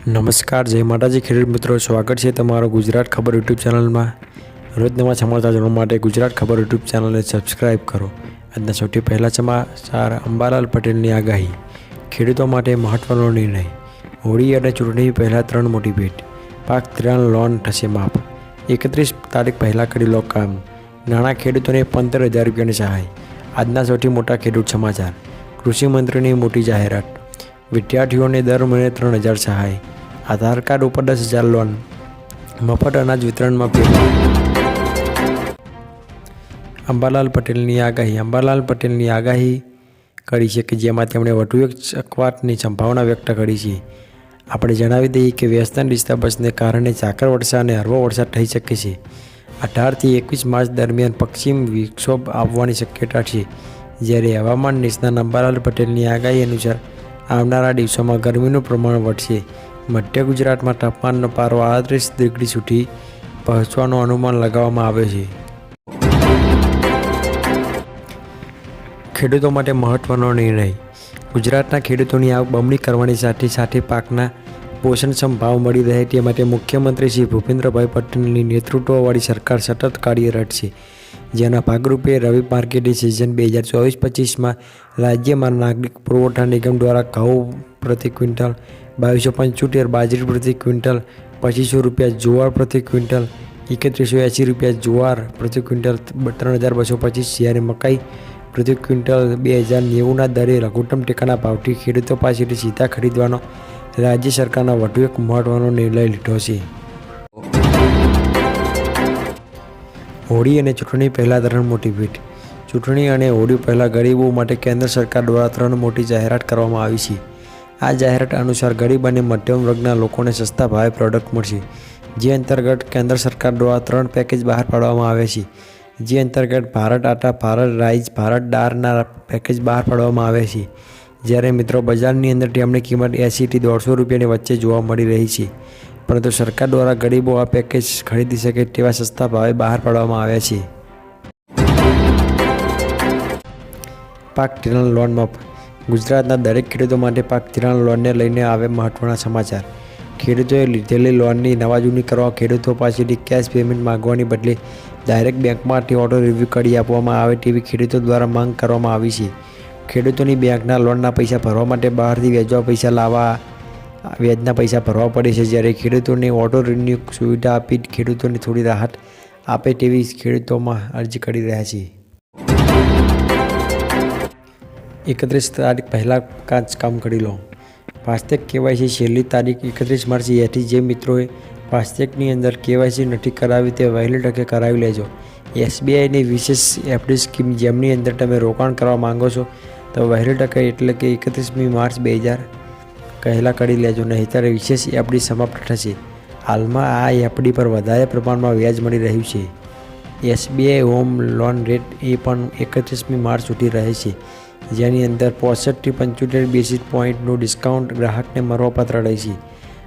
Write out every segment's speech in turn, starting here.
નમસ્કાર, જય માતાજી ખેડૂત મિત્રો, સ્વાગત છે તમારો ગુજરાત ખબર યુટ્યુબ ચેનલમાં। રોજ નવા સમાચાર જાણવા માટે ગુજરાત ખબર યુટ્યુબ ચેનલને સબસ્ક્રાઈબ કરો। આજના સૌથી પહેલા સમાચાર, અંબાલાલ પટેલની આગાહી, ખેડૂતો માટે મહત્વનો નિર્ણય। હોળી અને ચૂંટણી પહેલાં 3 મોટી ભેટ, પાક ધિરાણ લોન થશે માફ। 31 તારીખ પહેલાં કરી લો કામ, નાણાં ખેડૂતોને 15,000 રૂપિયાની સહાય। આજના સૌથી મોટા ખેડૂત સમાચાર, કૃષિ મંત્રીની મોટી જાહેરાત, વિદ્યાર્થીઓને દર મહિને 3,000 સહાય। આધાર કાર્ડ ઉપર 10,000 લોન, મફત અનાજ વિતરણમાં ફેરફાર। અંબાલાલ પટેલની આગાહી, અંબાલાલ પટેલની આગાહી કરી છે કે જેમાં તેમણે વધુ એક ચક્રવાતની સંભાવના વ્યક્ત કરી છે। આપણે જણાવી દઈએ કે વેસ્ટર્ન ડિસ્ટર્બન્સને કારણે ઝાકળ અને હળવો વરસાદ થઈ શકે છે। 18 થી 21 માર્ચ દરમિયાન પશ્ચિમ વિક્ષોભ આવવાની શક્યતા છે, જ્યારે હવામાન નિષ્ણાત અંબાલાલ પટેલની આગાહી અનુસાર આવનારા દિવસોમાં ગરમીનું પ્રમાણ વધશે। મધ્ય ગુજરાતમાં તાપમાનનો પારો 38 ડિગ્રી સુધી પહોંચવાનું અનુમાન લગાવવામાં આવે છે। ખેડૂતો માટે મહત્વનો નિર્ણય, ગુજરાતના ખેડૂતોની આવક બમણી કરવાની સાથે સાથે પાકના પોષણક્ષમ ભાવ મળી રહે તે માટે મુખ્યમંત્રી શ્રી ભૂપેન્દ્રભાઈ પટેલની નેતૃત્વવાળી સરકાર સતત કાર્યરત છે। જેના ભાગરૂપે રવિ માર્કેટિંગ સિઝન 2024-25માં રાજ્યમાં નાગરિક પુરવઠા નિગમ દ્વારા ઘઉં પ્રતિ ક્વિન્ટલ 2275, બાજરી પ્રતિ ક્વિન્ટલ 2500 રૂપિયા, જુવાર પ્રતિ ક્વિન્ટલ 3180 રૂપિયા, જુવાર પ્રતિ ક્વિન્ટલ 3,225, જ્યારે મકાઈ પ્રતિ ક્વિન્ટલ 2,090ના દરે લઘુત્તમ ટેકાના ભાવથી ખેડૂતો પાસેથી સીધા ખરીદવાનો રાજ્ય સરકારના વધુ એક મહત્વનો નિર્ણય લીધો છે। હોળી અને ચૂંટણી પહેલાં 3 મોટી ભેટ, ચૂંટણી અને હોળી પહેલાં ગરીબો માટે કેન્દ્ર સરકાર દ્વારા 3 મોટી જાહેરાત કરવામાં આવી છે। આ જાહેરાત અનુસાર ગરીબ અને મધ્યમ વર્ગના લોકોને સસ્તા ભાવે પ્રોડક્ટ મળશે, જે અંતર્ગત કેન્દ્ર સરકાર દ્વારા 3 પેકેજ બહાર પાડવામાં આવે છે। જે અંતર્ગત ભારત આટા, ભારત રાઈસ, ભારત દાળના પેકેજ બહાર પાડવામાં આવે છે। જ્યારે મિત્રો બજારની અંદર તેમની કિંમત 80 થી 150 રૂપિયાની વચ્ચે જોવા મળી રહી છે, પરંતુ સરકાર દ્વારા ગરીબો આ પેકેજ ખરીદી શકે તેવા સસ્તા ભાવે બહાર પાડવામાં આવ્યા છે। પાક ધિરાણ લોન માફ, ગુજરાતના દરેક ખેડૂતો માટે પાક ધિરાણ લોનને લઈને આવે મહત્વના સમાચાર। ખેડૂતોએ લીધેલી લોનની નવાજૂની કરવા ખેડૂતો પાસેથી કેશ પેમેન્ટ માંગવાની બદલે ડાયરેક્ટ બેંકમાંથી ઓટો રિવ્યૂ કરી આપવામાં આવે તેવી ખેડૂતો દ્વારા માંગ કરવામાં આવી છે। ખેડૂતોની બેંકના લોનના પૈસા ભરવા માટે બહારથી વ્યાજના પૈસા ભરવા પડે છે, જ્યારે ખેડૂતોને ઓટો રિન્યૂ સુવિધા આપી ખેડૂતોને થોડી રાહત આપે તેવી ખેડૂતોમાં અરજી કરી રહ્યા છે। 31 તારીખ પહેલાં કામ કરી લો, ફાસ્ટેગ કેવાયસી છેલ્લી તારીખ 31 માર્ચ હતી। જે મિત્રોએ ફાસ્ટેગની અંદર કેવાયસી નથી કરાવી તે વહેલી તકે કરાવી લેજો। SBIની વિશેષ FD સ્કીમ, જેમની અંદર તમે રોકાણ કરવા માંગો છો તો વહેલી તકે એટલે કે 31મી માર્ચ 2000 પહેલાં કરી લેજો, નહીંતર વિશેષ FD સમાપ્ત થશે। હાલમાં આ FD પર વધારે પ્રમાણમાં વ્યાજ મળી રહ્યું છે। SBI હોમ લોન રેટ એ પણ 31મી માર્ચ સુધી રહે છે, જેની અંદર 65 થી 75 બેસિસ પોઈન્ટનું ડિસ્કાઉન્ટ ગ્રાહકને મળવાપાત્ર રહેશે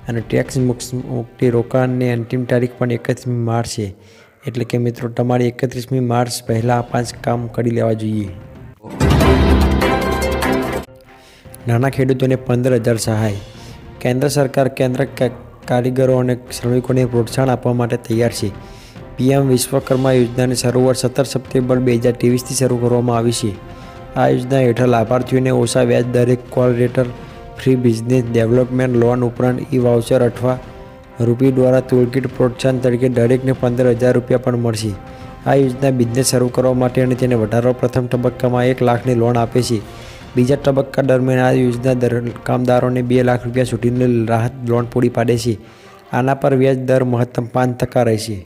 અને ટેક્સ મુક્તિ રોકાણની અંતિમ તારીખ પણ 31મી માર્ચ છે, એટલે કે મિત્રો તમારે 31મી માર્ચ પહેલાં 5 કામ કરી લેવા જોઈએ। નાના ખેડૂતોને 15,000 સહાય, કેન્દ્ર સરકાર કેન્દ્ર કારીગરો અને શ્રમિકોને પ્રોત્સાહન આપવા માટે તૈયાર છે। PM વિશ્વકર્મા યોજનાની શરૂઆત 17 સપ્ટેમ્બર 2023થી શરૂ કરવામાં આવી છે। આ યોજના હેઠળ લાભાર્થીઓને ઓછા વ્યાજ દરે call letter, free business development loan ઉપરાંત વાઉચર અથવા રૂપી દ્વારા ટૂલકીટ પ્રોત્સાહન તરીકે દરેકને 15,000 રૂપિયા પણ મળશે। આ યોજના બિઝનેસ શરૂ કરવા માટે અને તેને વધારવા પ્રથમ તબક્કામાં 1 લાખની લોન આપે છે। બીજા તબક્કા દરમિયાન આ યોજના કામદારોને 2 લાખ રૂપિયા સુધીની રાહત લોન પૂરી પાડે છે। આના પર વ્યાજ દર મહત્તમ 5% રહેશે।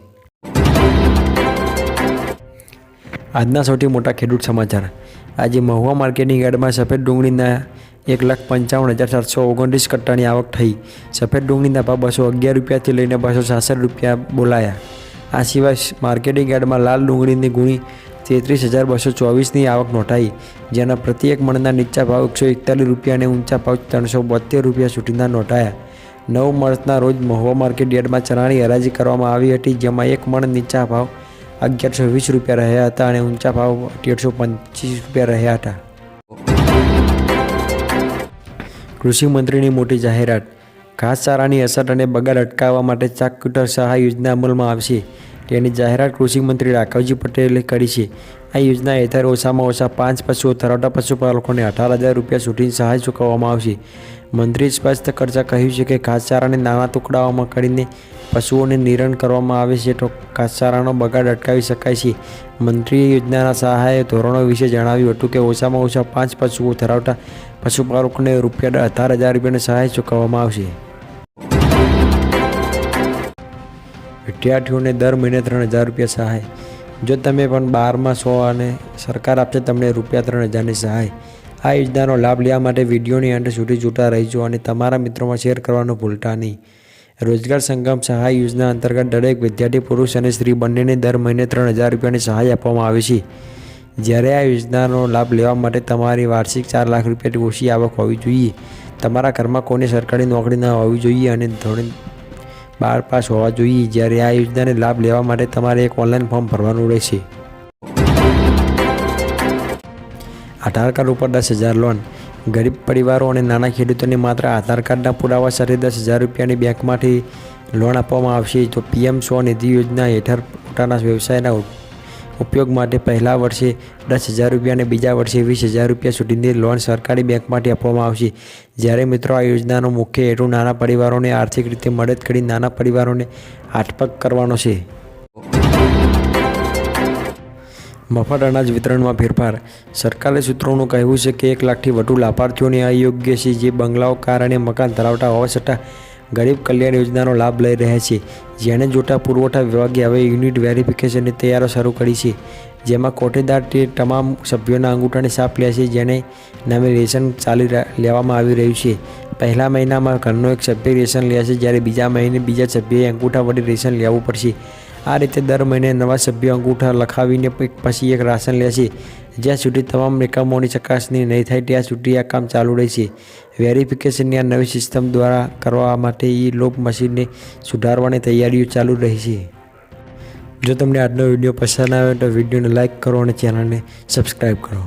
આજના સૌથી મોટા ખેડૂત સમાચાર, આજે મહુવા માર્કેટિંગ યાર્ડમાં સફેદ ડુંગળીના 1,55,729 કટ્ટાની આવક થઈ। સફેદ ડુંગળીના ભાવ 211 રૂપિયાથી લઈને 266 રૂપિયા બોલાયા। આ સિવાય માર્કેટિંગ યાર્ડમાં લાલ ડુંગળીની ગુણી 33,224ની આવક નોંધાઈ, જેના પ્રતિ એક મણના નીચા ભાવ 141 રૂપિયા અને ઊંચા ભાવ 372 રૂપિયા સુધીના નોંધાયા। 9 માર્ચના રોજ મહુવા માર્કેટ યાર્ડમાં ચણાની હરાજી કરવામાં આવી હતી, જેમાં એક મણ નીચા ભાવ 1,120 રૂપિયા રહ્યા હતા અને ઊંચા ભાવ 1,325 રૂપિયા રહ્યા હતા। કૃષિ મંત્રીની મોટી જાહેરાત, ઘાસચારાની અછત અને બગાડ અટકાવવા માટે ચાકુટર સહાય યોજના અમલમાં આવશે તેની જાહેરાત કૃષિ મંત્રી રાઘવજી પટેલે કરી છે। આ યોજના હેઠળ ઓછામાં ઓછા 5 પશુઓ ધરાવતા પશુપાલકોને 18,000 રૂપિયા સુધીની સહાય ચૂકવવામાં આવશે। મંત્રીએ સ્પષ્ટ કરતા કહ્યું છે કે ઘાસચારાને નાના ટુકડાઓમાં કરીને પશુઓને નિરણ કરવામાં આવે છે તો ઘાસચારાનો બગાડ અટકાવી શકાય છે। મંત્રીએ યોજનાના સહાય ધોરણો વિશે જણાવ્યું હતું કે ઓછામાં ઓછા 5 પશુઓ ધરાવતા પશુપાલકોને રૂપિયા 18,000 રૂપિયાની સહાય ચૂકવવામાં આવશે। વિદ્યાર્થીઓને દર મહિને 3,000 રૂપિયા સહાય। જો તમે પણ 12માં છો અને સરકાર આપશે તમને રૂપિયા 3,000ની સહાય। આ યોજનાનો લાભ લેવા માટે વિડીયોની અંત સુધી જોતા રહેજો અને તમારા મિત્રોમાં શેર કરવાનું ભૂલતા નહીં। રોજગાર સંગમ સહાય યોજના અંતર્ગત દરેક વિદ્યાર્થી પુરુષ અને સ્ત્રી બંનેને દર મહિને 3,000 રૂપિયાની સહાય આપવામાં આવે છે। જ્યારે આ યોજનાનો લાભ લેવા માટે તમારી વાર્ષિક 4 લાખ રૂપિયાથી ઓછી આવક હોવી જોઈએ, તમારા ઘરમાં કોઈને સરકારી નોકરી ન હોવી જોઈએ અને ધોરણ 12 પાસ હોવા જોઈએ। જ્યારે આ યોજનાને લાભ લેવા માટે તમારે એક ઓનલાઈન ફોર્મ ભરવાનું રહેશે। આધાર કાર્ડ ઉપર 10,000 લોન। ગરીબ પરિવારો અને નાના ખેડૂતોને માત્ર આધાર કાર્ડના પુરાવા સાથે 10,000 રૂપિયાની બેંકમાંથી લોન આપવામાં આવશે। તો PM સ્વનિધિ યોજના હેઠળ પોતાના વ્યવસાયના ઉપયોગ માટે પહેલા વર્ષે 10,000 રૂપિયા અને બીજા વર્ષે 20,000 રૂપિયા સુધીની લોન સરકારી બેંકમાંથી આપવામાં આવશે। જ્યારે મિત્રો, આ યોજનાનો મુખ્ય હેતુ નાના પરિવારોને આર્થિક રીતે મદદ કરી નાના પરિવારોને હાથપગ કરવાનો છે। મફત અનાજ વિતરણમાં ફેરફાર। સરકારી સૂત્રોનું કહેવું છે કે 1 લાખથી વધુ લાભાર્થીઓને અયોગ્ય છે જે બંગલાઓ, કાર અને મકાન ધરાવતા હોવા છતાં ગરીબ કલ્યાણ યોજનાનો લાભ લઈ રહ્યા છે। જેને જોતા પુરવઠા વિભાગે હવે યુનિટ વેરિફિકેશનની તૈયારીઓ શરૂ કરી છે, જેમાં કોટેદાર તે તમામ સભ્યોના અંગૂઠાની છાપ લે છે જેને નામે રેશન ચાલી લેવામાં આવી રહ્યું છે। પહેલા મહિનામાં ઘરનો એક સભ્ય રેશન લે છે, જ્યારે બીજા મહિને બીજા સભ્યએ અંગૂઠા વડે રેશન લેવું પડશે। આ રીતે દર મહિને નવા સભ્યો અંગૂઠા લખાવીને એક પછી એક રાશન લે છે। જ્યાં સુધી તમામ એકમોની ચકાસણી નહીં થાય ત્યાં સુધી આ કામ ચાલુ રહેશે। વેરિફિકેશનની આ નવી સિસ્ટમ દ્વારા કરવા માટે લોબ મશીનને સુધારવાની તૈયારીઓ ચાલુ રહી છે। જો તમને આજનો વિડીયો પસંદ આવ્યો તો વિડીયોને લાઇક કરો અને ચેનલને સબસ્ક્રાઈબ કરો।